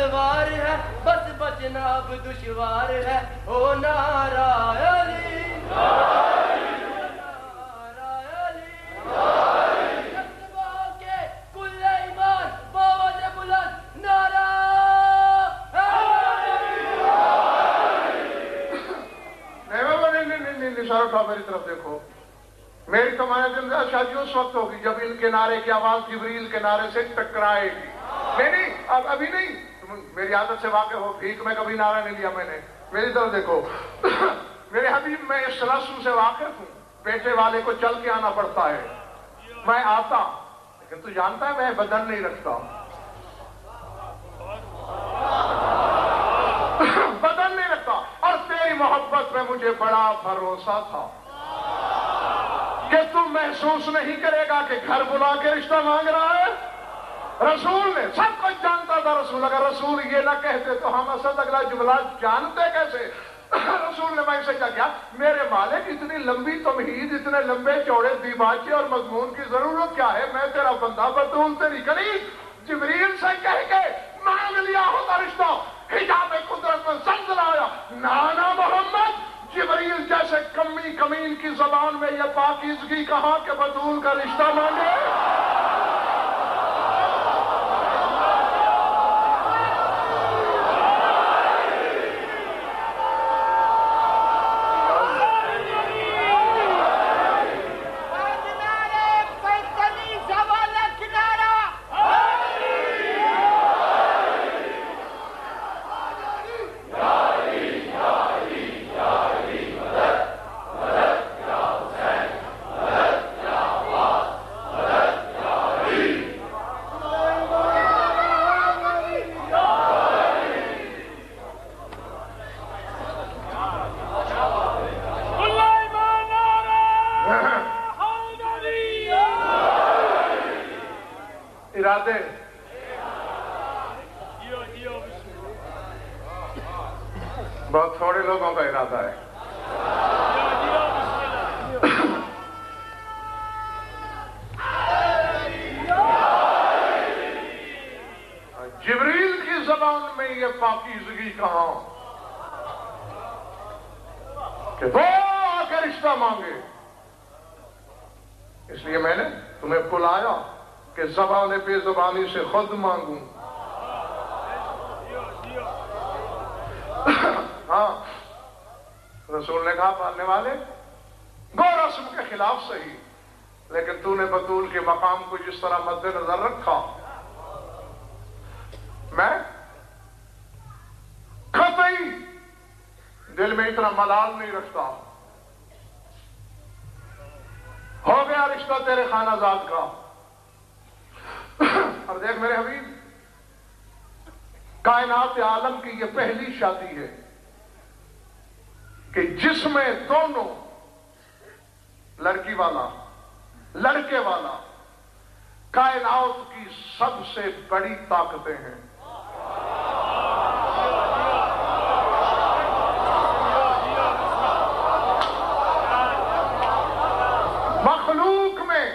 تلوار ہے بس بچنا اب دشوار ہے او نعرہ علی میری طرف دیکھو. میری تمہارے دن شادی اس وقت ہوگی جب ان کے نعرے کی آواز جبریل کے نعرے سے ٹکرائے گی. نہیں ابھی نہیں. تم میری عادت سے واقع ہو. بھیک میں کبھی نعرہ نہیں لیا میں نے. میری طرف دیکھو. میرے حبیب میں اس رسم سے واقف ہوں. بیٹے والے کو چل کے آنا پڑتا ہے. میں آتا لیکن تو جانتا ہے میں بدن نہیں رکھتا. بدن نہیں رکھتا. اور تیری محبت میں مجھے بڑا بھروسہ تھا کہ تم محسوس نہیں کرے گا کہ گھر بلا کے رشتہ مانگ رہا ہے. رسول نے سب کچھ جانتا تھا. رسول اگر رسول یہ نہ کہتے تو ہم اسد اگلا جملہ جانتے کیسے. رسول نے میں سے کیا میرے مالک اتنی لمبی تمہید اتنے لمبے چوڑے دیباچے اور مضمون کی ضرورت کیا ہے. میں تیرا بندہ بطول تیری قریب جبریل سے کہہ کے مانگ لیا ہوتا رشتہ. حجاب قدرت میں زلزلہ آیا. نانا محمد جبریل جیسے کمین کی زبان میں یہ پاکیزگی کہاں کہ بطول کا رشتہ مانگے. بہت تھوڑے لوگوں کا ارادہ ہے. جبریل کی زبان میں یہ پاکیزگی کہاں کہ وہ آ کے رشتہ مانگے. اس لیے میں نے تمہیں بلایا کہ زبان بے زبانی سے خود مانگوں. ہاں رسول نے کہا پالنے والے گو رسم کے خلاف صحیح لیکن تو نے بطول کے مقام کو جس طرح مد نظر رکھا میں قطعی دل میں اتنا ملال نہیں رکھتا. ہو گیا رشتہ تیرے خانہ زاد کا. اور دیکھ میرے حبیب کائنات عالم کی یہ پہلی شادی ہے کہ جس میں دونوں لڑکی والا لڑکے والا کائنات کی سب سے بڑی طاقتیں ہیں. مخلوق میں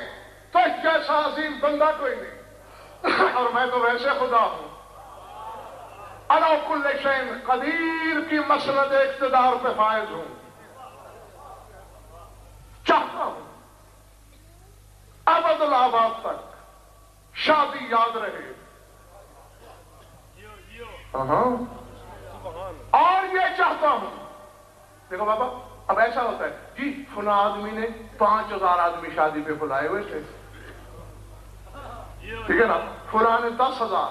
تو جیسا عظیم بندہ کوئی نہیں اور میں تو ویسے خدا ہوں. انا کل شیء قدیر کی مسند اقتدار پہ فائز ہوں. چاہتا ہوں ابد الآباد تک شادی یاد رہے. اور یہ چاہتا ہوں دیکھو بابا اب ایسا ہوتا ہے جی فلاں آدمی نے 5000 آدمی شادی پہ بلائے ہوئے تھے ٹھیک ہے نا. فلاں نے 10,000.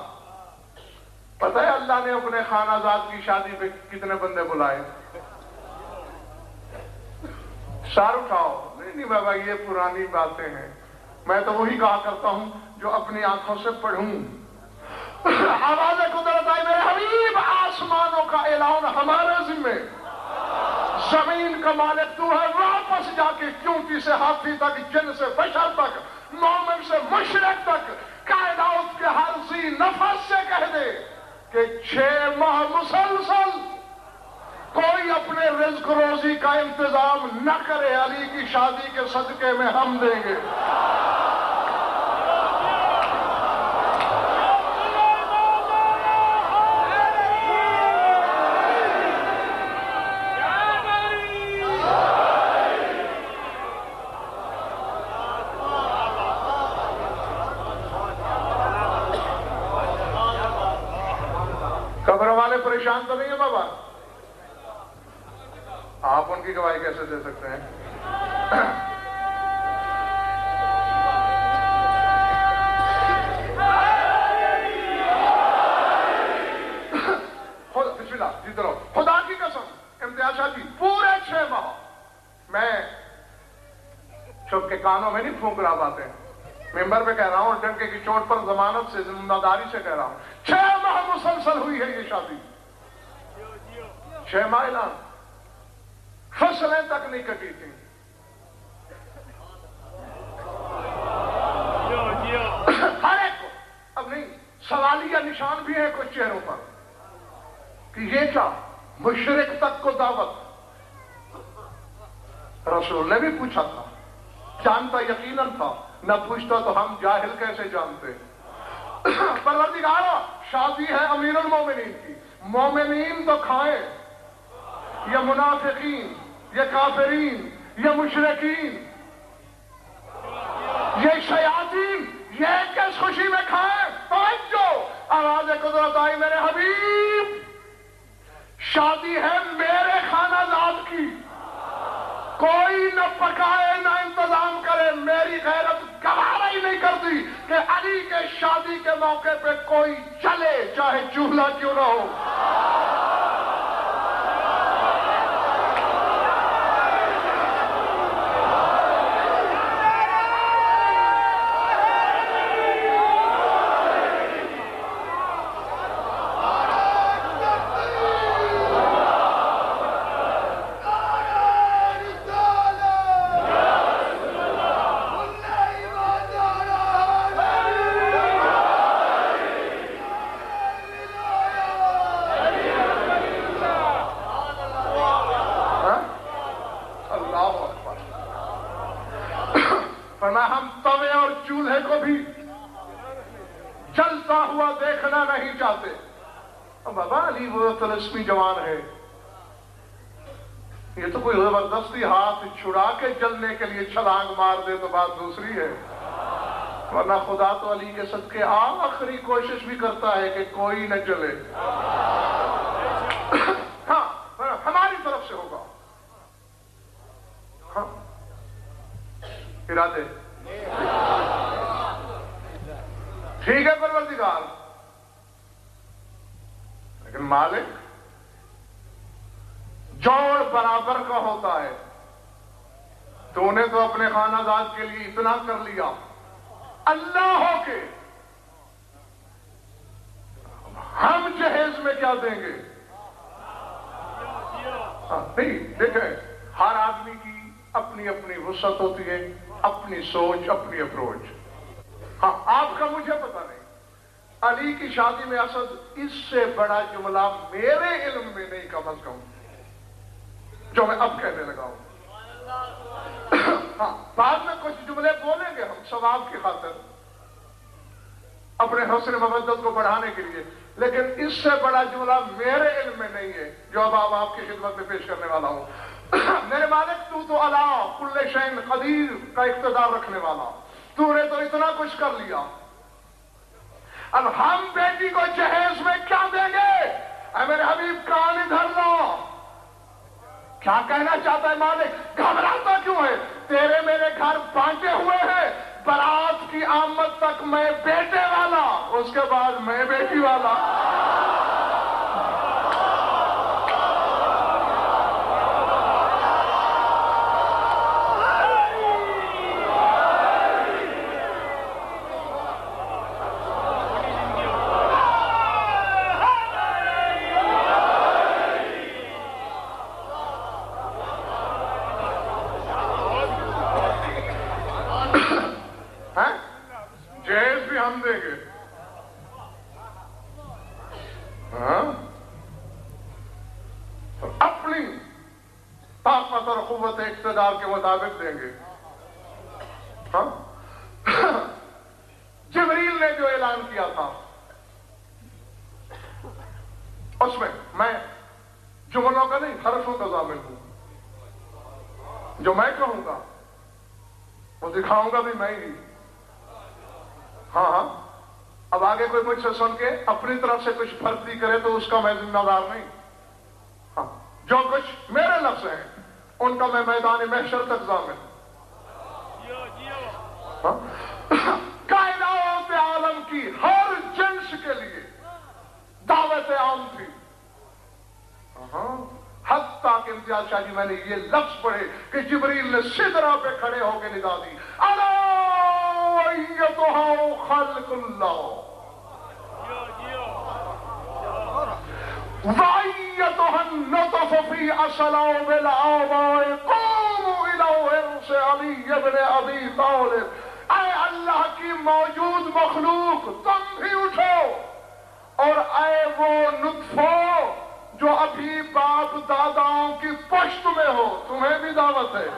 پتہ ہے اللہ نے اپنے خانہ زاد کی شادی پہ کتنے بندے بلائے. سار اٹھاؤ. نہیں بابا یہ پرانی باتیں ہیں. میں تو وہی کہا کرتا ہوں جو اپنی آنکھوں سے پڑھوں. آواز قدرت آئی میرے حبیب آسمانوں کا اعلان ہمارے ذمے. زمین کا مالک تو ہے. واپس جا کے چونٹی سے ہاتھی تک جن سے بشر تک مومن سے مشرک تک کائنات کے ہر ذی نفس سے کہہ دے کہ 6 ماہ مسلسل کوئی اپنے رزق روزی کا انتظام نہ کرے. علی کی شادی کے صدقے میں ہم دیں گے. قبر والے پریشان تو نہیں ہے بابا؟ آپ ان کی گواہی کیسے دے سکتے ہیں؟ بسم اللہ جیتے رہو. خدا کی قسم امتیاز شاہ جی پورے 6 ماہ میں چھپ کے کانوں میں نہیں پھونک رہا باتیں، ممبر پہ کہہ رہا ہوں، ڈنکے کی چوٹ پر ضمانت سے ذمہ داری سے کہہ رہا ہوں. 6 ماہ مسلسل ہوئی ہے یہ شادی. 6 ماہ اعلان، فصلیں تک نہیں کٹی تھیں. ہر ایک کو اب نہیں سوالیہ نشان بھی ہے کچھ چہروں پر کہ یہ کیا مشرک تک کو دعوت. رسول نے بھی پوچھا تھا، جانتا یقیناً تھا، نہ پوچھتا تو ہم جاہل کیسے جانتے. پروردگارا شادی ہے امیر المومنین کی، مومنین تو کھائیں، یا منافقین، یا کافرین، یا مشرکین، یہ شیاطین، یہ کس خوشی میں کھائیں. توجہ، آواز قدرت آئی میرے حبیب. شادی ہے میرے خانہ داد کی، کوئی نہ پکائے نہ انتظام کرے. میری غیرت گوارا ہی نہیں کرتی کہ علی کے شادی کے موقع پہ کوئی چلے چاہے چولہا کیوں نہ ہو. ہم توے اور چولہے کو بھی جلتا ہوا دیکھنا نہیں چاہتے. بابا علی وہ طلسمی جوان ہے، یہ تو کوئی زبردستی ہاتھ چھڑا کے جلنے کے لیے چھلانگ مار دے تو بات دوسری ہے، ورنہ خدا تو علی کے صدقے آخری کوشش بھی کرتا ہے کہ کوئی نہ جلے. ہاں ہماری طرف سے ہوگا. ہاں ارادے ٹھیک ہے پروردگار، لیکن مالک جوڑ برابر کا ہوتا ہے. تو نے تو اپنے خانہ داد کے لیے اتنا کر لیا، اللہ ہو کے ہم جہیز میں کیا دیں گے؟ نہیں دیکھیں، ہر آدمی کی اپنی اپنی وسعت ہوتی ہے، اپنی سوچ، اپنی اپروچ. ہاں آپ کا مجھے پتا نہیں. علی کی شادی میں اسد اس سے بڑا جملہ میرے علم میں نہیں کم از کم جو میں اب کہنے لگا ہوں. ہاں بعد میں کچھ جملے بولیں گے ہم ثواب کی خاطر، اپنے حسن مودت کو بڑھانے کے لیے، لیکن اس سے بڑا جملہ میرے علم میں نہیں ہے جو اب آپ کی خدمت میں پیش کرنے والا ہوں. میرے مالک تو علی کل شیء قدیر کا اقتدار رکھنے والا، تو نے تو اتنا کچھ کر لیا. اب ہم بیٹی کو جہیز میں کیا دیں گے؟ اے میرے حبیب کان ادھر لا. کیا کہنا چاہتا ہے مالک؟ گھبراتا کیوں ہے؟ تیرے میرے گھر بانٹے ہوئے ہیں، برات کی آمد تک میں بیٹے والا، اس کے بعد میں بیٹی والا. جہیز بھی ہم دیں گے. اپنی طاقت اور قوت اقتدار کے مطابق دیں گے. ہاں جبریل نے جو اعلان کیا تھا اس میں جملوں کا نہیں حرفوں کا ضامن ہوں. جو میں کہوں گا وہ دکھاؤں گا بھی میں ہی. ہاں اب آگے کوئی مجھ سے سن کے اپنی طرف سے کچھ فرضی کرے تو اس کا میں ذمہ دار نہیں. ہاں جو کچھ میرے لفظ ہیں ان کا میں میدان محشر تک ضامن. کائنات عالم کی ہر جنس کے لیے دعوت عام تھی. حتیٰ کہ امتیاز شاہ جی میں نے یہ لفظ پڑھے کہ جبریل نے سدرہ پہ کھڑے ہو کے ندا دی الا ایتھا خلق اللہ وایتھا النطف فی اصلاب الآباء قوموا الی حرص علی ابن ابی طالب. اے اللہ کی موجود مخلوق تم بھی اٹھو اور اے وہ نطفو جو ابھی باپ داداؤں کی پشت میں ہو تمہیں بھی دعوت ہے.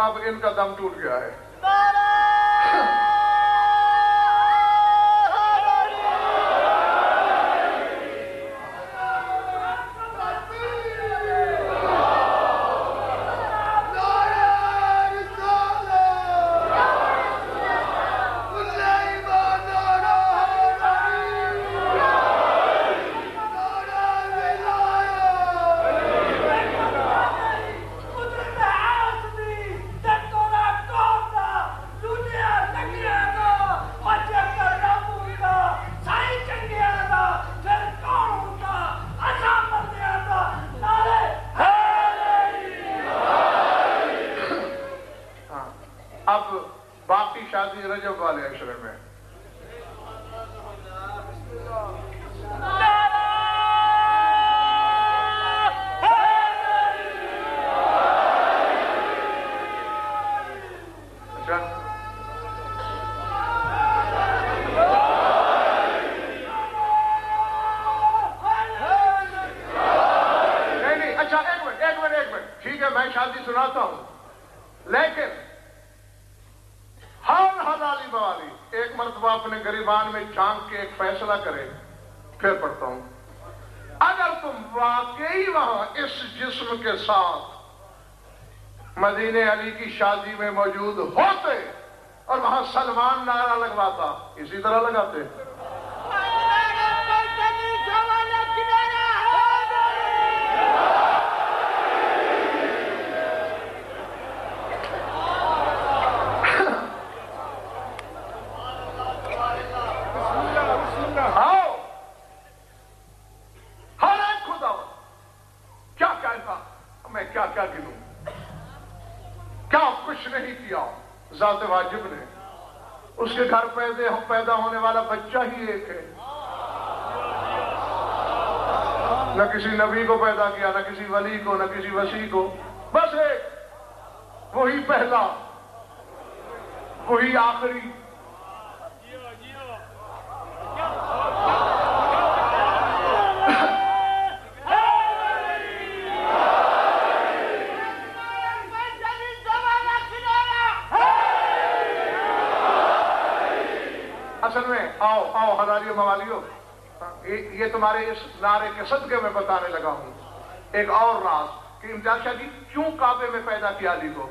اب ان کا دم ٹوٹ گیا ہے. شادی رجب والے عشرے میں. نہیں اچھا ایک منٹ ٹھیک ہے میں شادی سناتا ہوں لیکن ہر حلالی بوالی ایک مرتبہ اپنے گریبان میں جھانک کے ایک فیصلہ کرے. پھر پڑھتا ہوں. اگر تم واقعی وہاں اس جسم کے ساتھ مدینے علی کی شادی میں موجود ہوتے اور وہاں سلمان نعرہ لگواتا اسی طرح لگاتے. کیا گنوں کیا کچھ نہیں کیا ذات واجب نے. اس کے گھر پیدا ہونے والا بچہ ہی ایک ہے. نہ کسی نبی کو پیدا کیا نہ کسی ولی کو نہ کسی وسیع کو. بس ایک وہی پہلا وہی آخری. اصل میں آؤ ہزاریوں موالیوں یہ تمہارے اس نعرے کے صدقے میں بتانے لگا ہوں ایک اور راز کہ امتیاز شاہ جی کیوں کعبے میں پیدا کیا علی کو.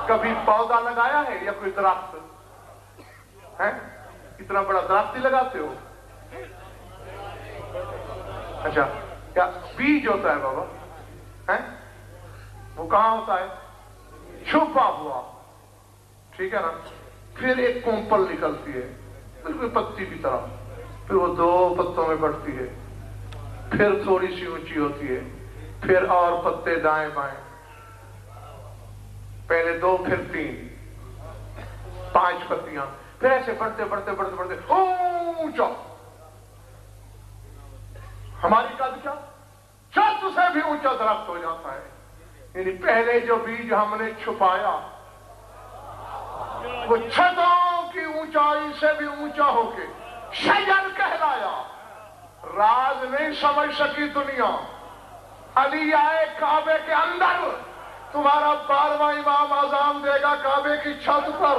کبھی پودا لگایا ہے یا کوئی درخت ہے؟ اتنا بڑا درخت ہی لگاتے ہو. اچھا کیا بیج ہوتا ہے بابا وہ کہاں ہوتا ہے؟ چھپا ہوا. ٹھیک ہے نا. پھر ایک کومپل نکلتی ہے بالکل پتی کی طرح. پھر وہ 2 پتوں میں بڑھتی ہے. پھر تھوڑی سی اونچی ہوتی ہے. پھر اور پتے دائیں بائیں. پہلے 2 پھر 3 5 پتیاں. پھر ایسے بڑھتے بڑھتے بڑھتے بڑھتے اونچا. ہماری قد کیا چھت سے بھی اونچا درخت ہو جاتا ہے. یعنی پہلے جو بیج ہم نے چھپایا وہ چھتوں کی اونچائی سے بھی اونچا ہو کے شجر کہلایا. راز نہیں سمجھ سکی دنیا. علی آئے کعبے کے اندر تمہارا 12واں امام اذان دے گا کعبے کی چھت پر.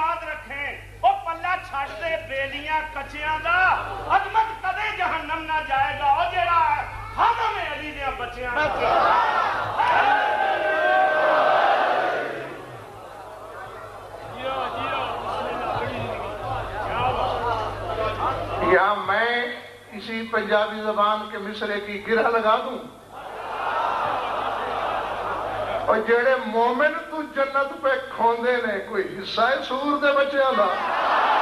یاد رکھیں وہ پلہ چھٹ دے بیلیاں کچیاں دا عظمت کدے جہنم نہ جائے گا اور جڑا خانہ میں علی دیاں بچیاں یا میں اسی پنجابی زبان کے مصرے کی گرہ لگا دوں اور جڑے مومن تو جنت پہ کھوندے نے کوئی حصہ ہے سور دے بچے اللہ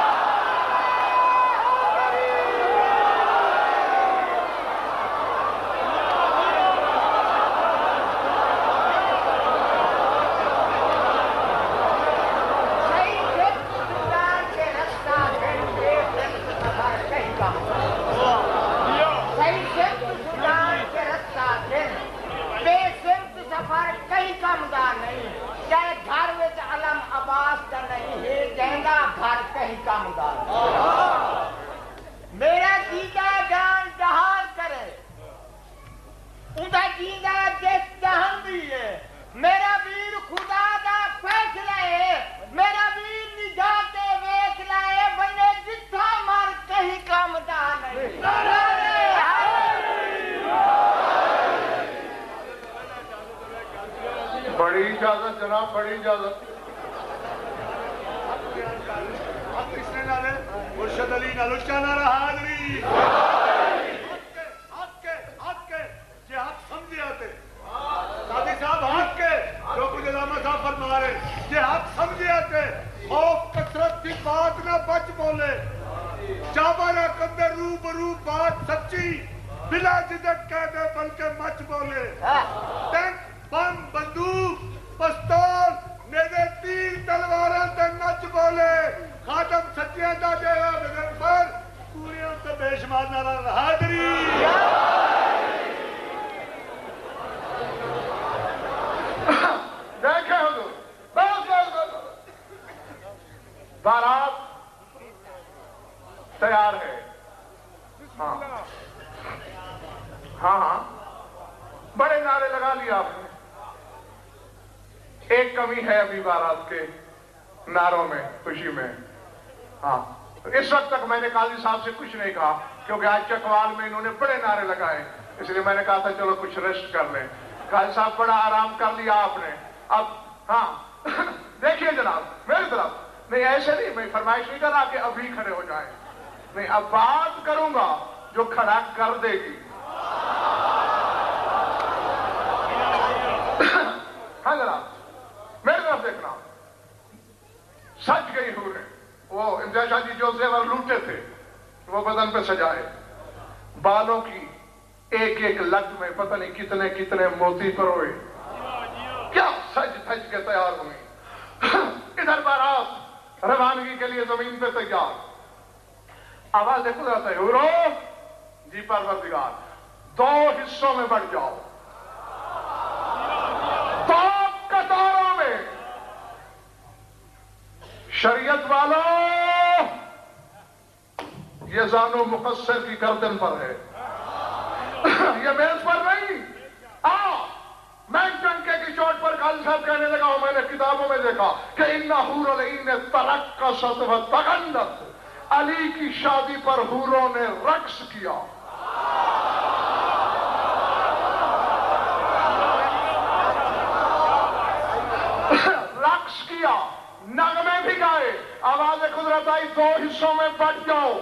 میرا جیتا جان جہار کرے اندھا جیتا جس جہان بھی ہے میرا ویر خدا دا فیصلہ ہے میرا ویر نجات ویک لائے بنے جتھا مار کہیں کام دا نہیں بڑی اجازت جناب بڑی اجازت مرشد علی نالوچہ نہ رہا حاضری حق کے یہ حق سمجھے آتے قاضی صاحب حق کے جو کچھ علامہ صاحب فرما رہے یہ حق سمجھے آتے خوف کثرت کی بات نہ بچ بولے چابارہ کندے روبرو بات سچی بلا جدت کہہ دے بلکہ مچ بولے ٹینک بم بندوق پستول میرے تیر تلواراں تے نچ بولے خاتم سچیاں دا دیوا بغیر پر پوریاں تے بے شمار نعرہ حاضری دیکھیں حضور بس بارات تیار ہے ہاں ہاں بڑے نعرے لگا لیا آپ نے ایک کمی ہے ابھی بارات کے نعروں میں خوشی میں ہاں اس وقت تک میں نے قاضی صاحب سے کچھ نہیں کہا کیونکہ آج چکوال میں انہوں نے بڑے نعرے لگائے اس لیے میں نے کہا تھا چلو کچھ ریسٹ کر لیں قاضی صاحب بڑا آرام کر لیا آپ نے اب ہاں دیکھیے جناب میری طرف نہیں ایسے نہیں میں فرمائش نہیں کر رہا کہ ابھی کھڑے ہو جائیں نہیں اب بات کروں گا جو کھڑا کر دے گی ہاں جناب میری طرف دیکھنا سج گئی حوریں وہ امتیاز شاہ جی جو زیور لوٹے تھے وہ بدن پہ سجائے بالوں کی ایک ایک لٹ میں پتہ نہیں کتنے کتنے موتی پروئے کیا سج دھج کے تیار ہوئی ادھر بارات روانگی کے لیے زمین پہ تیار آواز قدرت ہے حورو جی پروردگار دو حصوں میں بڑھ جاؤ دو قطاروں میں شریعت والوں یہ زانو مقصر کی گردن پر ہے یہ میز پر نہیں میں ٹنکے کی چوٹ پر قاضی صاحب کہنے لگا ہوں میں نے کتابوں میں دیکھا کہ ان حور العین نے ترقصت و تغنت علی کی شادی پر حوروں نے رقص کیا رقص کیا نغمے بھی گائے آواز قدرت آئی دو حصوں میں بٹ جاؤ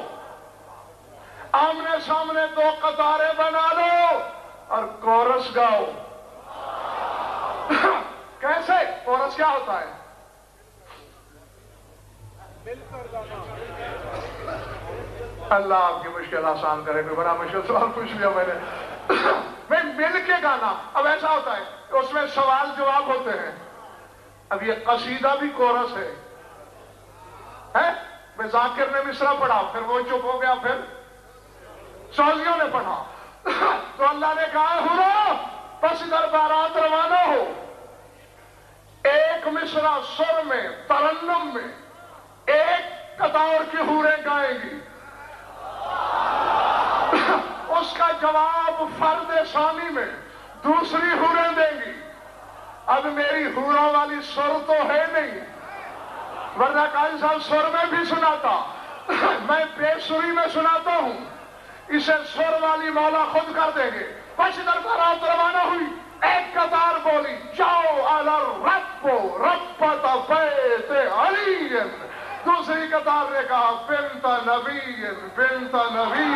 آمنے سامنے دو قطاریں بنا لو اور کورس گاؤ کیسے کورس کیا ہوتا ہے اللہ آپ کی مشکل آسان کرے کوئی بڑا مشکل سوال پوچھ لیا میں نے مل کے گانا اب ایسا ہوتا ہے کہ اس میں سوال جواب ہوتے ہیں اب یہ قصیدہ بھی کورس ہے میں ذاکر نے مصرع پڑھا پھر وہ چپ ہو گیا پھر سوزیوں نے پڑھا تو اللہ نے کہا حورو بس ادھر بارات روانہ ہو ایک مصرع سر میں ترنم میں ایک قطار کی حوریں گائیں گی اس کا جواب فرد ثانی میں دوسری حوریں دیں گی اب میری حوروں والی سر تو ہے نہیں ورنہ قاضی صاحب سر میں بھی سناتا، میں بے سری میں سناتا ہوں، اسے سر والی مولا خود کر دیں گے۔ پشدر بارات روانہ ہوئی، ایک قطار بولی جاؤ الرب ربت بیت علی، دوسری قطار نے کہا بنت نبی بنت نبی۔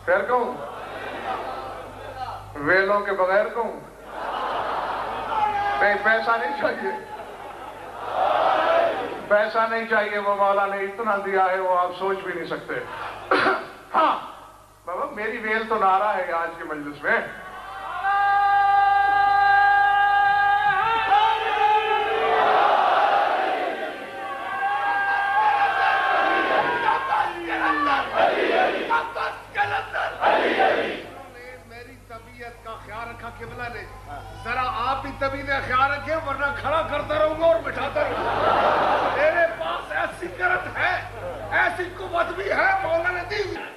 پھر کہوں ویلوں کے بغیر کہوں؟ نہیں، پیسہ نہیں چاہیے، پیسہ نہیں چاہیے، وہ مولا نے اتنا دیا ہے وہ آپ سوچ بھی نہیں سکتے۔ ہاں بابا میری ویل تو نعرہ ہے آج کے مجلس میں۔ میری طبیعت کا خیال رکھا قبلہ نے، ذرا آپ بھی طبیعت کا خیال رکھیں ورنہ کھڑا کرتا رہوں گا اور بٹھاتا رہوں گا۔ میرے پاس ایسی قدرت ہے، ایسی قوت بھی ہے مولا نے دی ہوئی۔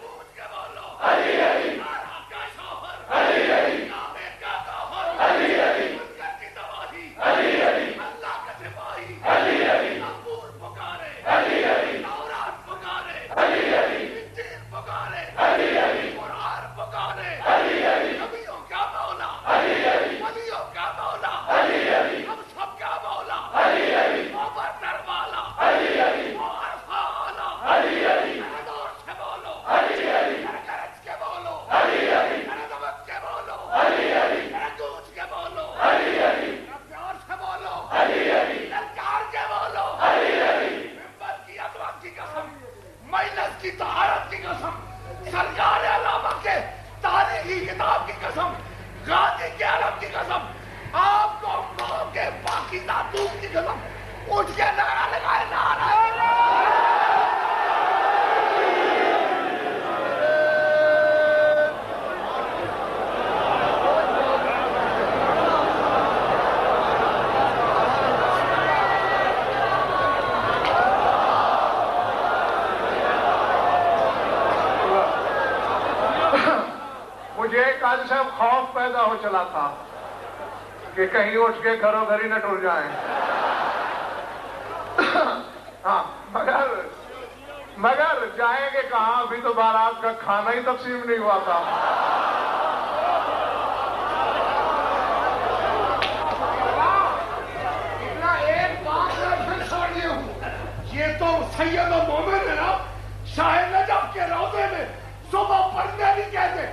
قاضی صاحب خوف پیدا ہو چلا تھا کہ کہیں اٹھ کے گھروں گھر ہی نہ ٹر جائیں۔ ہاں مگر جائیں گے کہاں؟ ابھی تو بارات کا کھانا ہی تقسیم نہیں ہوا تھا۔ ایک بات میں پھر سمجھے ہوں، یہ تو سید و مومن ہے نا، شاہ نجف کے روضے میں صبح پڑھنے نہیں کہتے۔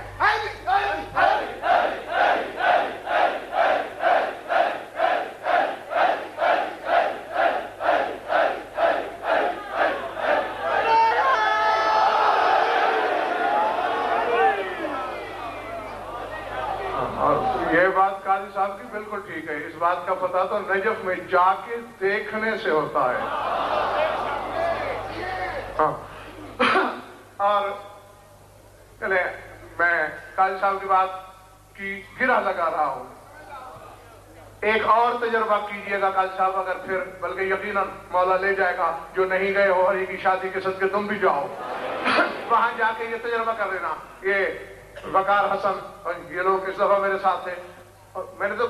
یہ بات قاضی صاحب کی بالکل ٹھیک ہے، اس بات کا پتہ تو نجف میں جا کے دیکھنے سے ہوتا ہے۔ ہاں اور چلے میں قاضی صاحب کی بات کی گرہ لگا رہا ہوں، ایک اور تجربہ کیجئے گا قاضی صاحب، اگر پھر بلکہ یقیناً مولا لے جائے گا، جو نہیں گئے ہو ہری کی شادی کے صدقے تم بھی جاؤ، وہاں جا کے یہ تجربہ کر لینا۔ یہ وقار حسن اور یہ لوگ اس دفعہ میرے ساتھ تھے، اور میں نے تو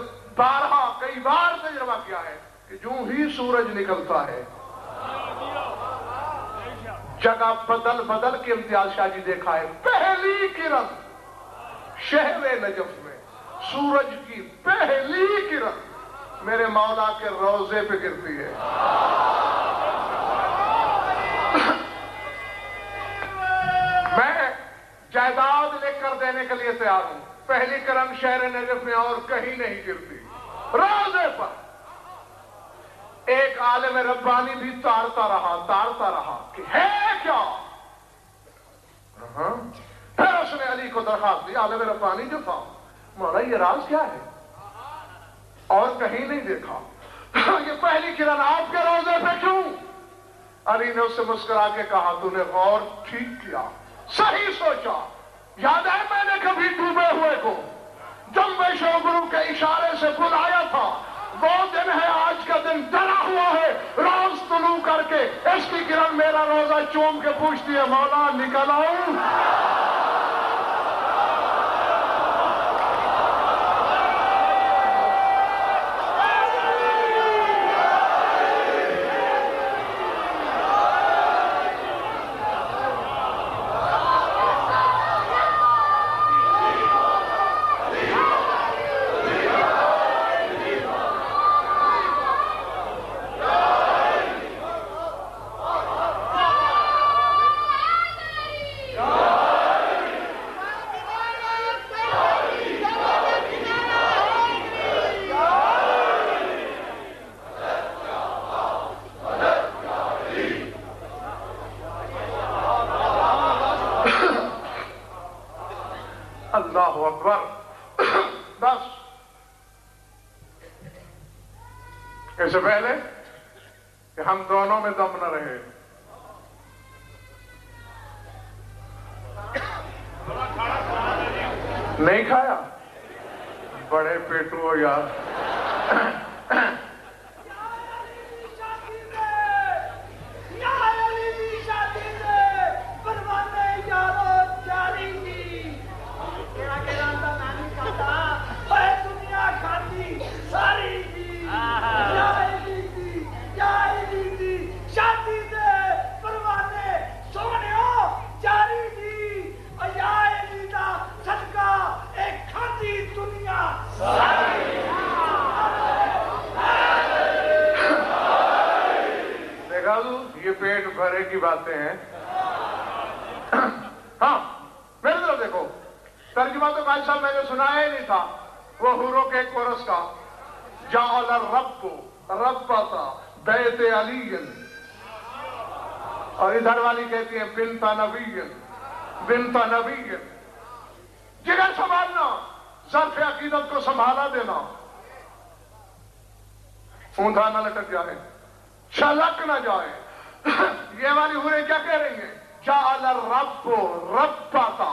کئی بار تجربہ کیا ہے کہ جو ہی سورج نکلتا ہے جگہ بدل کے امتیاز شاہ جی دیکھا ہے، پہلی کرن شہر نجف میں سورج کی پہلی کرن میرے مولا کے روضے پہ گرتی ہے۔ میں جائیداد لے کر دینے کے لیے تیار ہوں، پہلی کرن شہر نجف میں اور کہیں نہیں گرتی، روضے پر۔ ایک عالم ربانی بھی تارتا رہا کہ ہے کیا، پھر اس نے علی کو درخواست دی عالم ربانی جو تھا، مولا یہ راز کیا ہے؟ اور کہیں نہیں دیکھا، یہ پہلی کرن آپ کے روزے پہ کیوں؟ علی نے اس سے مسکرا کے کہا تو نے غور ٹھیک کیا، صحیح سوچا، یاد ہے میں نے کبھی ڈوبے ہوئے کو جنبش گرو کے اشارے سے بلایا تھا، وہ دن ہے آج کا دن ڈرا ہوا ہے، روز طلوع کر کے اس کی کرن میرا روزہ چوم کے پوچھتی ہے مولا نکل آؤں؟ اللہ اکبر۔ بس اس سے پہلے کہ ہم دونوں میں دم نہ رہے، نہیں کھایا؟ بڑے پیٹو ہو یار۔ یہ پیٹ بھرے کی باتیں ہیں۔ ہاں میرے طرف دیکھو، ترجمہ تو بھائی صاحب میں نے سنایا ہی نہیں تھا، وہ حوروں کے کورس کا، جعل الرب ربتا بیت علی، اور ادھر والی کہتی ہیں بنت نبی، بنت نبی۔ جگہ سنبھالنا، ظرف عقیدت کو سنبھالا دینا، اونٹھا نہ لٹک جائے، چھلک نہ جائے۔ یہ والی حوریں کیا کہہ رہی ہیں؟ جعل الرب ربتا،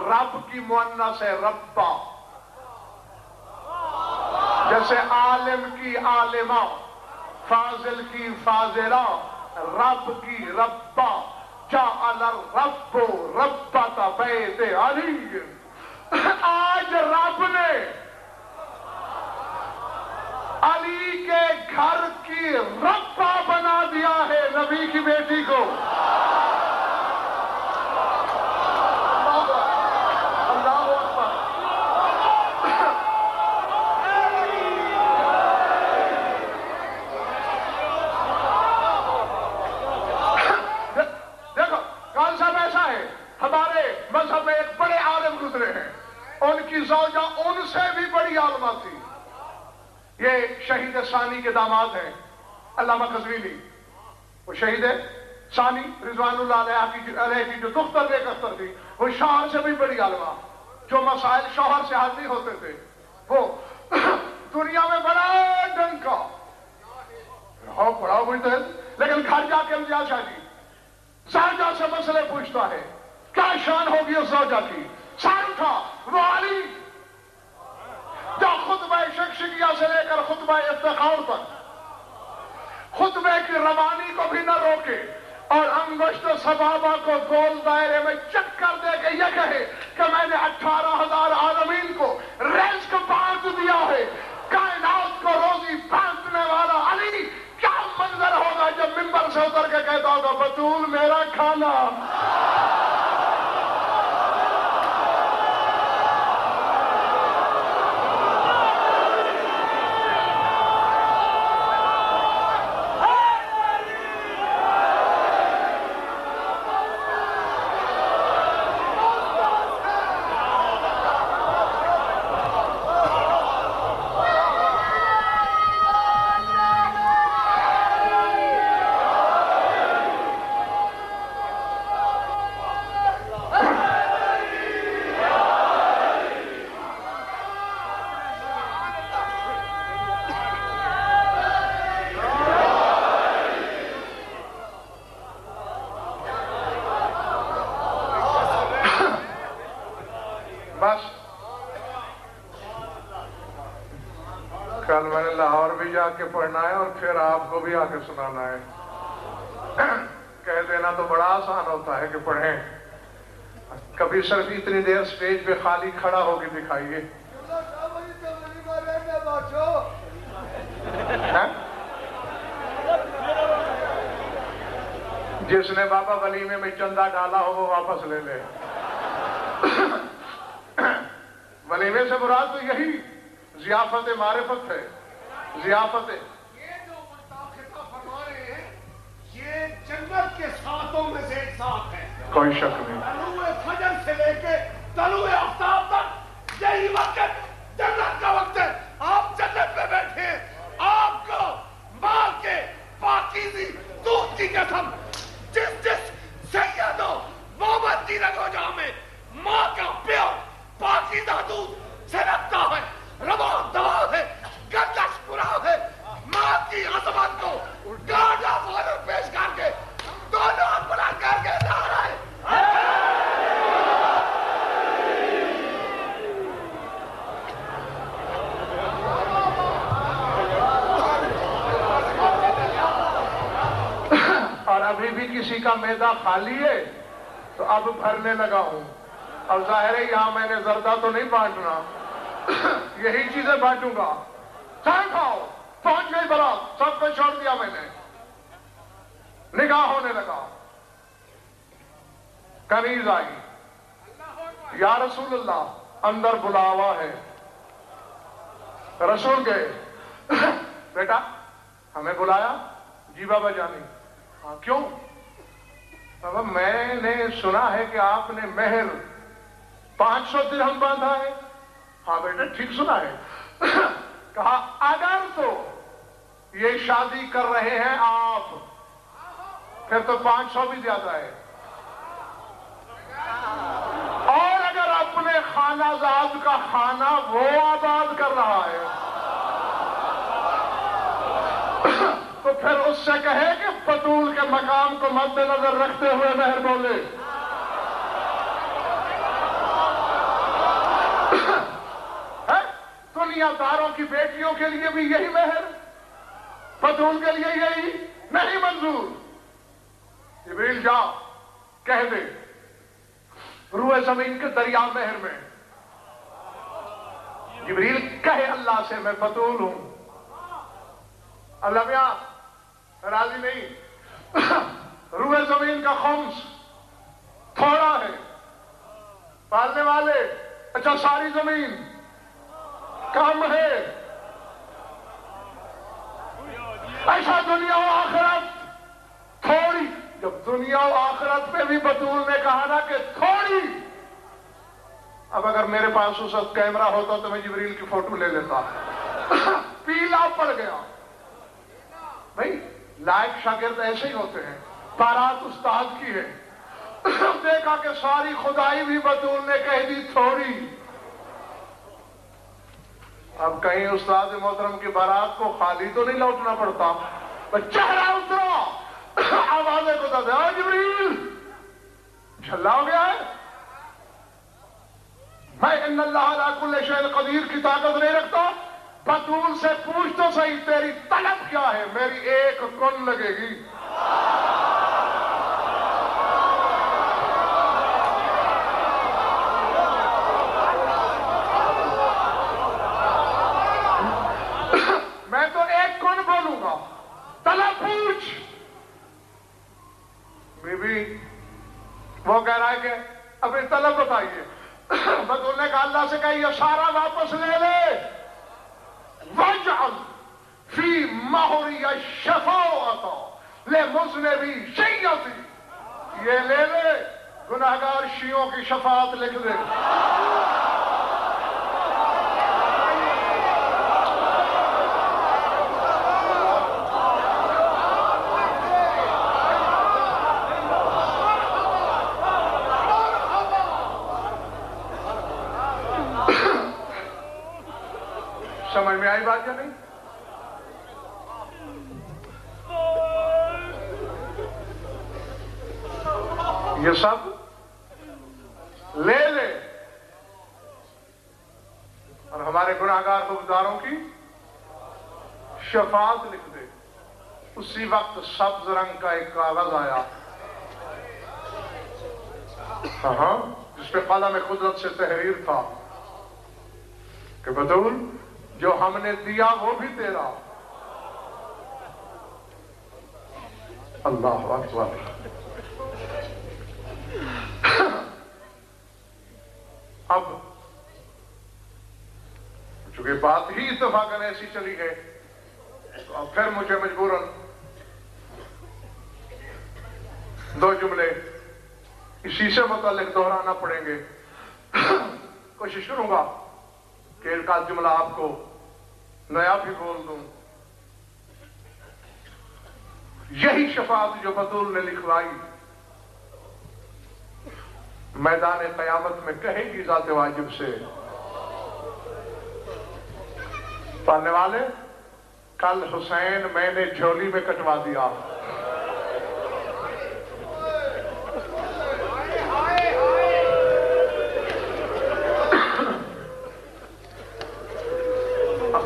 رب کی مؤنث ہے ربا، جیسے عالم کی عالمہ، فاضل کی فاضلہ، رب کی ربا، جعل الرب ربتا بیت علی۔ آج رب نے علی کے گھر کی ربا بنا دیا ہے نبی کی بیٹی کو۔ اللہ اکبر۔ دیکھو کون صاحب ایسا ہے، ہمارے مذہب میں ایک بڑے عالم گزرے ہیں، ان کی زوجہ ان سے بھی بڑی عالمہ تھی، یہ شہید ثانی کے داماد ہیں، علامہ قزوینی، وہ شہید ثانی رضوان اللہ علیہ کی جو دختر ایک اختر تھی، وہ شوہر سے بھی بڑی عالمہ، جو مسائل شوہر سے حل نہیں ہوتے تھے، وہ دنیا میں بڑا ڈنکا بڑا مجتہد، لیکن گھر جا کے امجاد شاہ جی زوجہ سے مسئلے پوچھتا ہے، کیا شان ہوگی اس زوجہ کی؟ سر اٹھا وہ علی جو خطبہ شکشکیہ سے لے کر خطبہ افتخار تک خطبے کی روانی کو بھی نہ روکے، اور انگشت صحابہ کو گول دائرے میں چک کر دے کے یہ کہے کہ میں نے 18,000 عالمین کو رزق بانٹ دیا ہے، کائنات کو روزی بانٹنے والا علی، کیا منظر ہوگا جب منبر سے اتر کے کہتا ہوگا بطول میرا کھانا۔ کل میں نے لاہور بھی جا کے پڑھنا ہے اور پھر آپ کو بھی آ کے سنانا ہے. کہہ دینا تو بڑا آسان ہوتا ہے کہ پڑھیں. کبھی صرف اتنی دیر سٹیج پہ خالی کھڑا ہو کے دکھائیے. جس نے بابا ولیمے میں چندہ ڈالا ہو وہ واپس لے لے. ولیمے سے مراد تو یہی ضیافت معرفت ہے. ضیافت یہ جو خطاب فرما رہے ہیں یہ جنت کے ساتھوں میں سے ایک ساتھ ہے. کوئی شک نہیں. طلوع فجر سے لے کے طلوع آفتاب تک یہی وقت جنت کا وقت ہے. آپ جنت میں بیٹھے ہیں. آپ کو ماں کے پاکیزی دودھ کی قسم جس سید و محمد کی رگو جا میں ماں کا پیور پاکیزہ دودھ سے لگتا ہے. روا دوا ہے, گردش پورا ہے. ماں کی عظمت کو گارڈ آف آنر پیش کر کے دونوں بنا کر کے جا رہا ہے. اور ابھی بھی کسی کا معدہ خالی ہے تو اب بھرنے لگا ہوں. اب ظاہر ہے یہاں میں نے زردہ تو نہیں بانٹنا, یہی چیزیں بانٹوں گا. چائے کھاؤ. پہنچ گئی برات, سب کو چھوڑ دیا میں نے. نگاہ ہونے لگا, کنیز آئی. یا رسول اللہ اندر بلاوا ہے. رسول گئے. بیٹا ہمیں بلایا؟ جی بابا جانی. ہاں کیوں؟ بابا میں نے سنا ہے کہ آپ نے مہر 500 درہم باندھا ہے. ہاں بیٹا ٹھیک سنا ہے. کہا اگر تو یہ شادی کر رہے ہیں آپ پھر تو 500 بھی زیادہ ہے, اور اگر اپنے خانہ زاد کا خانہ وہ آباد کر رہا ہے تو پھر اس سے کہے کہ بطول کے مقام کو مد نظر رکھتے ہوئے مہر بولے. دنیا داروں کی بیٹیوں کے لیے بھی یہی مہر, بطول کے لیے یہی نہیں منظور. جبریل جا کہہ دے روئے زمین کے دریا مہر میں. جبریل کہے اللہ سے میں بطول ہوں. اللہ میاں راضی نہیں. روئے زمین کا خمس تھوڑا ہے, پالنے والے اچھا ساری زمین کم ہے. ایسا دنیا و آخرت تھوڑی. جب دنیا و آخرت میں بھی بطول نے کہا نا کہ تھوڑی, اب اگر میرے پاس اس وقت کیمرہ ہوتا تو میں جبریل کی فوٹو لے لیتا. پیلا پڑ گیا. بھائی لائق شاگرد ایسے ہی ہوتے ہیں. بارات استاد کی ہے, دیکھا کہ ساری خدائی بھی بطول نے کہہ دی تھوڑی. اب کہیں استاد محترم کی بارات کو خالی تو نہیں لوٹنا پڑتا. چہرہ اترا, آوازیں کو دے جبریل جھلا ہو گیا ہے. میں ان اللہ علی کل شیء قدیر کی طاقت نہیں رکھتا. بطول سے پوچھ تو صحیح تیری طلب کیا ہے, میری ایک کن لگے گی. میں تو ایک کن بولوں گا, طلب پوچھ. بی بی وہ کہہ رہا ہے کہ ابھی طلب بتائیے. بطول نے کہا اللہ سے کہا یہ سارا واپس لے لے. وَاجْعَلْ فِي مَهْرِيَ الشَّفَاعَةَ لِمُذْنِبِي شَيْئَتِي. یہ لے لے, گناہگار شیعوں کی شفاعت لکھ دے. سمجھ میں آئی بات یا نہیں؟ یہ سب لے لے اور ہمارے گناہگار گزاروں کی شفاعت لکھ دے. اسی وقت سبز رنگ کا ایک کاغذ آیا, ہاں, جس پہ قلم قدرت سے تحریر تھا کہ بطول جو ہم نے دیا وہ بھی تیرا. اللہ اکبر. اب چونکہ بات ہی اتفاقاً ایسی چلی ہے تو اب پھر مجھے مجبوراً دو جملے اسی سے متعلق دہرانا پڑیں گے. کوشش کروں گا کہ ایک آدھ جملہ آپ کو نیا بھی بول دوں. یہی شفاعت جو بطول نے لکھوائی میدان قیامت میں کہے گی ذات واجب سے, پڑھنے والے کل حسین میں نے جھولی میں کٹوا دیا.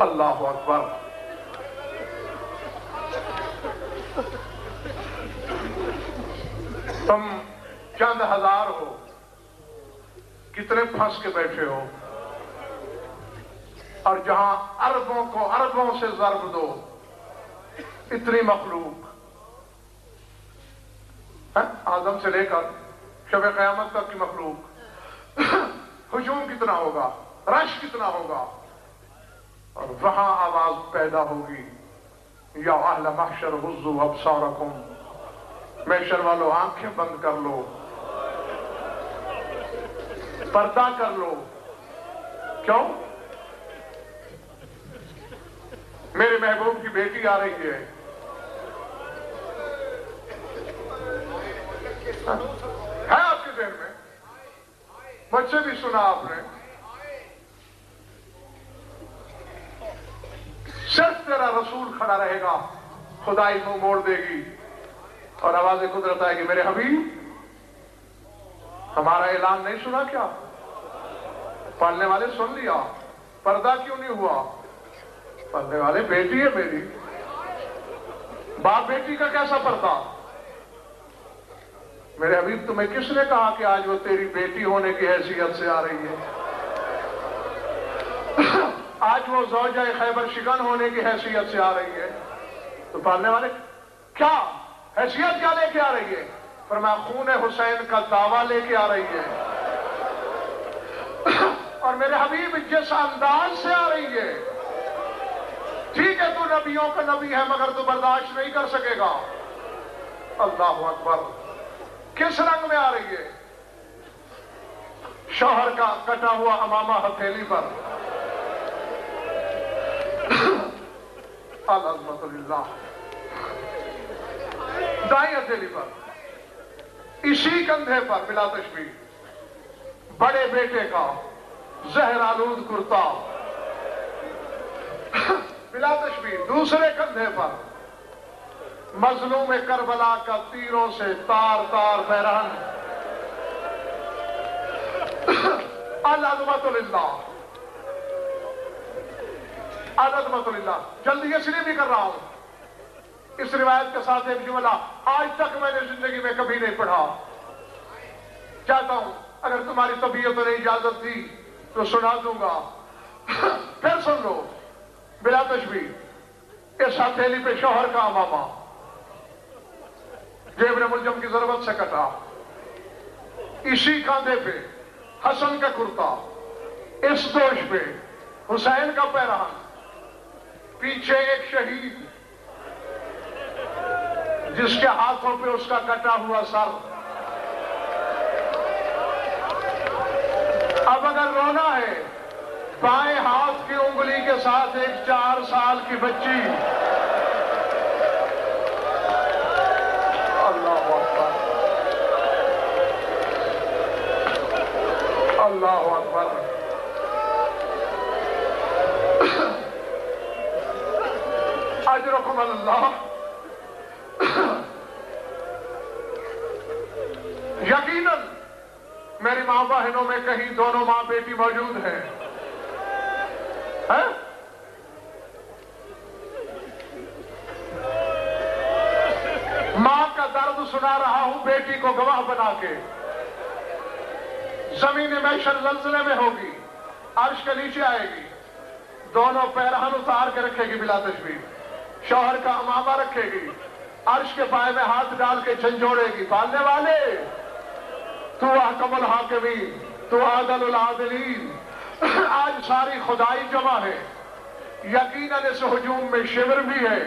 اللہ اکبر. تم چند ہزار ہو, کتنے پھنس کے بیٹھے ہو, اور جہاں اربوں کو اربوں سے ضرب دو, اتنی مخلوق, آدم سے لے کر شب قیامت تک کی مخلوق, ہجوم کتنا ہوگا, رش کتنا ہوگا, اور وہاں آواز پیدا ہوگی یا اہل محشر غضوا ابصارکم, محشر والو آنکھیں بند کر لو, پردہ کر لو. کیوں؟ میرے محبوب کی بیٹی آ رہی ہے. ہے آپ کے ذہن میں؟ مجھ سے بھی سنا آپ نے. صرف تیرا رسول کھڑا رہے گا, خدائی منہ موڑ دے گی اور آواز قدرت آئے گی, میرے حبیب ہمارا اعلان نہیں سنا کیا؟ پڑھنے والے سن لیا, پردہ کیوں نہیں ہوا؟ پڑھنے والے بیٹی ہے میری, باپ بیٹی کا کیسا پردہ؟ میرے حبیب تمہیں کس نے کہا کہ آج وہ تیری بیٹی ہونے کی حیثیت سے آ رہی ہے؟ آج وہ زوجہ خیبر شکن ہونے کی حیثیت سے آ رہی ہے. تو پڑھنے والے کیا حیثیت کیا لے کے آ رہی ہے؟ فرمایا خون حسین کا دعویٰ لے کے آ رہی ہے. اور میرے حبیب جس انداز سے آ رہی ہے, ٹھیک ہے تو نبیوں کا نبی ہے مگر تو برداشت نہیں کر سکے گا. اللہ اکبر. کس رنگ میں آ رہی ہے؟ شوہر کا کٹا ہوا امامہ ہتھیلی پر, العظمت للہ, دائیں ہتھیلی پر, اسی کندھے پر بلا تشبیہ بڑے بیٹے کا زہر آلود کرتا, بلا تشبیہ دوسرے کندھے پر مظلوم کربلا کا تیروں سے تار تار پیرہن. العظمت للہ, العظمت للہ. جلدی اس لیے بھی کر رہا ہوں, اس روایت کے ساتھ ایک جملہ آج تک میں نے زندگی میں کبھی نہیں پڑھا, چاہتا ہوں اگر تمہاری طبیعت نے اجازت دی تو سنا دوں گا. پھر سن لو بلا تشبیہ. اس ہتھیلی پہ شوہر کا امامہ جیب ملجم کی ضرورت سے کٹا, اسی کاندھے پہ حسن کا کرتا, اس دوش پہ حسین کا پیرہن, پیچھے ایک شہید جس کے ہاتھوں پہ اس کا کٹا ہوا سر. اب اگر رونا ہے, بائیں ہاتھ کی انگلی کے ساتھ ایک 4 سال کی بچی. اللہ اکبر, اللہ اکبر. اجرکم اللہ. یقیناً میری ماں بہنوں میں کہیں دونوں ماں بیٹی موجود ہیں. سنا رہا ہوں بیٹی کو گواہ بنا کے، زمین محشر زلزلے میں ہوگی، عرش کے نیچے آئے گی، دونوں پیرہن اتار کے رکھے گی بلا تشبیہ، شوہر کا امامہ رکھے گی، عرش کے پائے میں ہاتھ ڈال کے جھنجھوڑے گی، پالنے والے تو احکم الحاکمین، تو عادل العادلین۔ آج ساری خدائی جمع ہے، یقیناً اس ہجوم میں شمر بھی ہے۔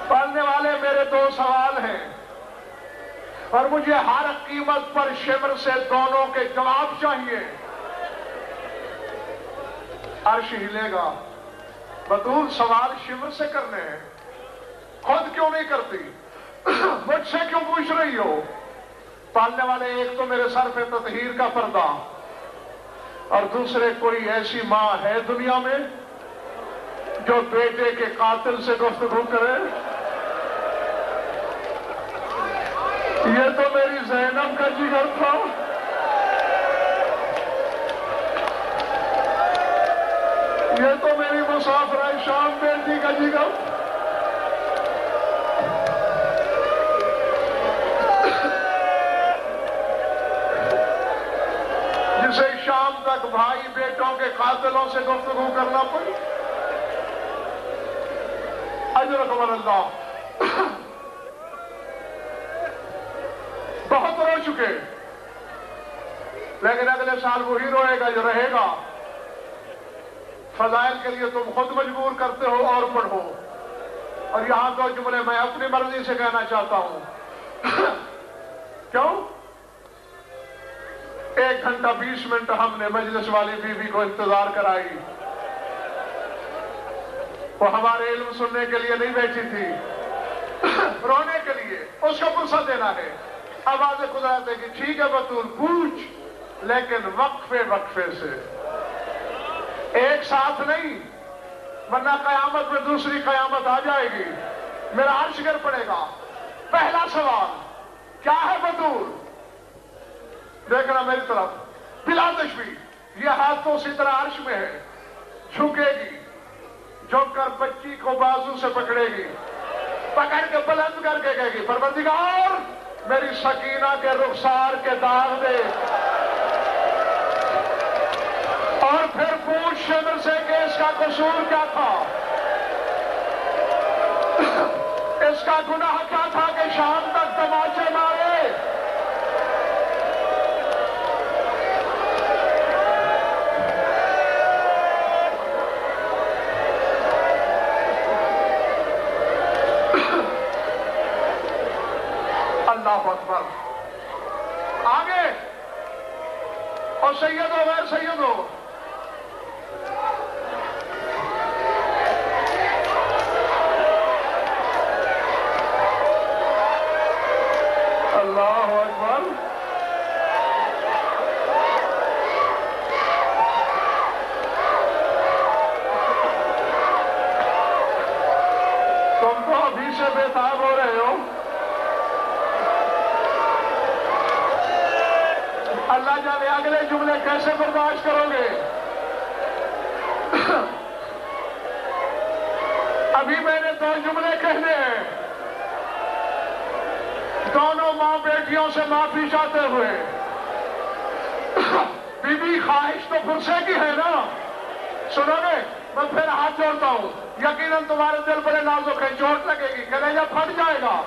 پڑھنے والے میرے دو سوال ہیں، اور مجھے ہر قیمت پر شمر سے دونوں کے جواب چاہیے۔ عرش ہلے گا، بطول سوال شمر سے کرنے ہیں، خود کیوں نہیں کرتی؟ مجھ سے کیوں پوچھ رہی ہو؟ پالنے والے ایک تو میرے سر پہ تطہیر کا پردہ، اور دوسرے کوئی ایسی ماں ہے دنیا میں جو بیٹے کے قاتل سے گفتگو کرے؟ یہ تو میری زینب کا جگر تھا، یہ تو میری مسافرہ شام بیٹی کا جگر۔ جسے شام تک بھائی بیٹوں کے قاتلوں سے گفتگو کرنا پڑی۔ اجرکم اللہ۔ بہت رو چکے، لیکن اگلے سال وہی روئے گا جو رہے گا۔ فضائل کے لیے تم خود مجبور کرتے ہو اور پڑھو، اور یہاں دو جملے میں اپنی مرضی سے کہنا چاہتا ہوں۔ کیوں؟ 1 گھنٹہ 20 منٹ ہم نے مجلس والی بیوی کو انتظار کرائی، وہ ہمارے علم سننے کے لیے نہیں بیٹھی تھی، رونے کے لیے۔ اس کو فرصت دینا ہے، آواز قدرت ہے کہ ٹھیک ہے بطول پوچھ، لیکن وقفے وقفے سے، ایک ساتھ نہیں، ورنہ قیامت میں دوسری قیامت آ جائے گی، میرا عرش گر پڑے گا۔ پہلا سوال کیا ہے بطول؟ دیکھنا میری طرف، بلا تشبیہ، یہ ہاتھ تو اسی طرح عرش میں ہے، جھکے گی، جھک کر بچی کو بازو سے پکڑے گی، پکڑ کے بلند کر کے کہے گی پروردگار میری سکینہ کے رخسار کے داغ دے، اور پھر پوچھ شمر سے کہ اس کا قصور کیا تھا، اس کا گناہ کیا تھا کہ شام تک تماچے مارے۔ اللہ اکبر۔ آگے، اور سید ہو غیر سید ہو، اللہ اکبر۔ تم تو ابھی سے بےتاب ہو رہے ہو، اللہ جانے اگلے جملے کیسے برداشت کرو گے؟ ابھی میں نے 2 جملے کہنے ہیں، دونوں ماں بیٹیوں سے معافی چاہتے ہوئے۔ بی بی خواہش تو فرصے کی ہے نا، سنو گے؟ میں پھر ہاتھ جوڑتا ہوں، یقیناً تمہارے دل بڑے نازک ہیں، چوٹ لگے گی، کلیجہ پھٹ جائے گا،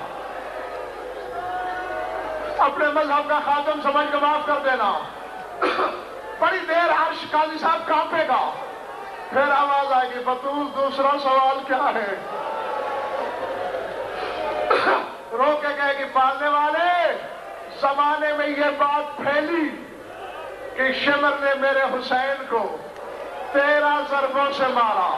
اپنے مذہب کا خاتم سمجھ کے معاف کر دینا۔ بڑی دیر عرش قاضی صاحب کانپے گا، پھر آواز آئے گی بطول دوسرا سوال کیا ہے؟ رو کے کہے گی پالنے والے، زمانے میں یہ بات پھیلی کہ شمر نے میرے حسین کو 13 ضربوں سے مارا،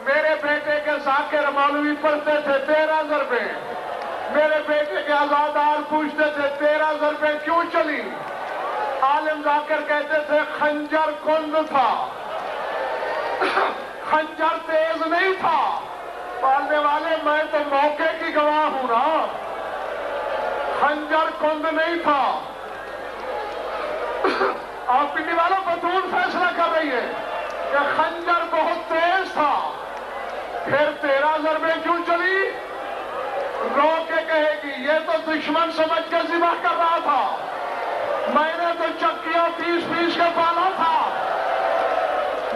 میرے بیٹے کے ذاکر مولوی پڑھتے تھے 13 ضربے، میرے بیٹے کے آزادار پوچھتے تھے 13 ضربیں کیوں چلی؟ عالم ذاکر کہتے تھے خنجر کند تھا، خنجر تیز نہیں تھا۔ پالنے والے میں تو موقع کی گواہ ہوں نا، خنجر کند نہیں تھا۔ اور پنڈی والوں بطول فیصلہ کر رہی ہے کہ خنجر بہت تیز تھا، پھر 13 ضربیں کیوں چلی؟ رو کے کہے گی یہ تو دشمن سمجھ کے ذبح کر رہا تھا، میں نے تو چکیوں پیس کے پالا تھا،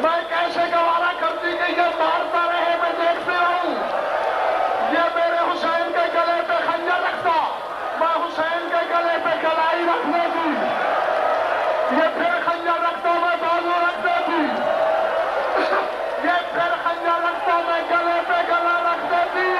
میں کیسے گوارا کرتی کہ یہ مارتا رہے، میں دیکھتے رہوں، یہ میرے حسین کے گلے پہ خنجر رکھتا، میں حسین کے گلے پہ کلائی رکھ دیتی، یہ پھر خنجر رکھتا میں بازو رکھ دیتی، یہ پھر خنجر رکھتا میں گلے پہ گلا رکھ دیتی۔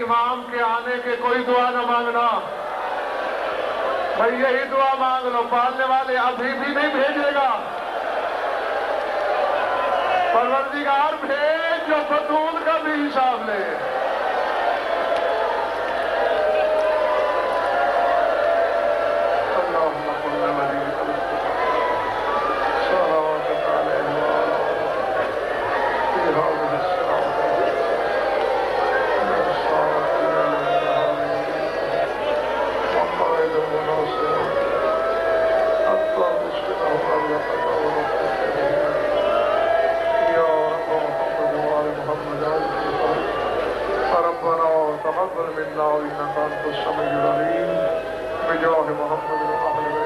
امام کے آنے کے کوئی دعا نہ مانگنا، بھائی یہی دعا مانگ لو، پالنے والے ابھی بھی نہیں بھیجے گا، پروردگار بھیج جو فتون کا بھی حساب لے۔ تقبل منا انك انت السميع العليم بجاه محمد وآل